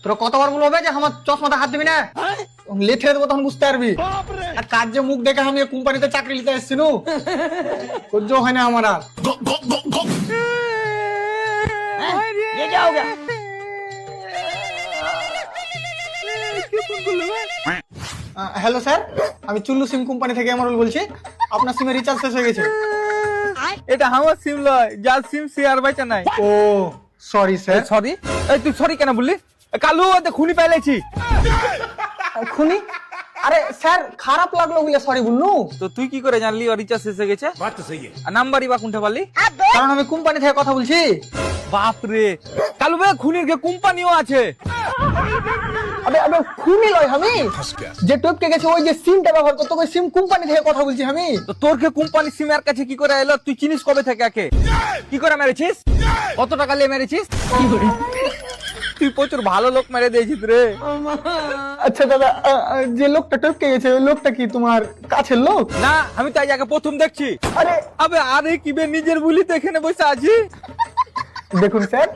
তোর কতবার বলবে যে আমার চশমাটা হাত দিবি না, লেথে দেবো তখন বুঝতে পারবি। আর কাজ যে মুখ দেখে আমি কোম্পানিতে চাকরি নিতে এসেছি নু, সহ্য হয় না আমার আর। হ্যালো স্যার, আমি চুল্লু সিম কোম্পানি থেকে এমরুল বলছি। আপনার সিমে রিচার্জ শেষ হয়ে গেছে। এটা আমার সিম লয়, যার সিম শেয়ার বাইচা নাই। ও সরি স্যার। সরি? এই তুই সরি কেন বললি? কালু ওতে খুনি পাইলেছি। খুনি? আরে স্যার খারাপ লাগলো বলে সরি বললু। তো তুই কি করে জানলি ওর রিচার্জ শেষ হয়ে গেছে? আর নাম্বারই বা কোনটা পারলি? কারণ আমি কোম্পানি থেকে কথা বলছি। বাপ রে, কালু ভাই খুনির কে কোম্পানিও আছে। আবে আবে খুনি লয় আমি, যে টপকে গেছে ওই যে সিমটা ব্যবহার করতে, ওই সিম কোম্পানি থেকে কথা বলছি আমি। তো তোর কে কোম্পানি সিম এর কাছে কি করে এলো? তুই চিনিস কবে থেকে একে? কি করে মেরেছিস? কত টাকা নিয়ে মেরেছিস? তুই প্রচুর ভালো লোক মেরে দিয়েছিস রে। আচ্ছা দাদা, যে লোকটা টপকে গেছে ওই লোকটা কি তোমার কাছের লোক? না, আমি তাই আগে প্রথম দেখছি। আরে আরে কি বে, নিজের বুলি তো এখানে বসে আছি। দেখুন স্যার,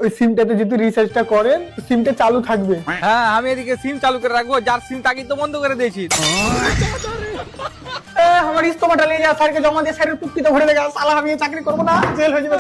ওই সিমটাতে যদি রিচার্জটা করেন সিমটা চালু থাকবে। হ্যাঁ, আমি এদিকে সিম চালু করে রাখবো, যার সিম তাকে তো বন্ধ করে দিয়েছিস। আমার ইস্তমাটা নিয়ে যা, স্যারকে জমা দিয়ে স্যারের টুকটিতে ভরে দেখা, সালা আমি এই চাকরি করবো না, জেল হয়ে যাবে।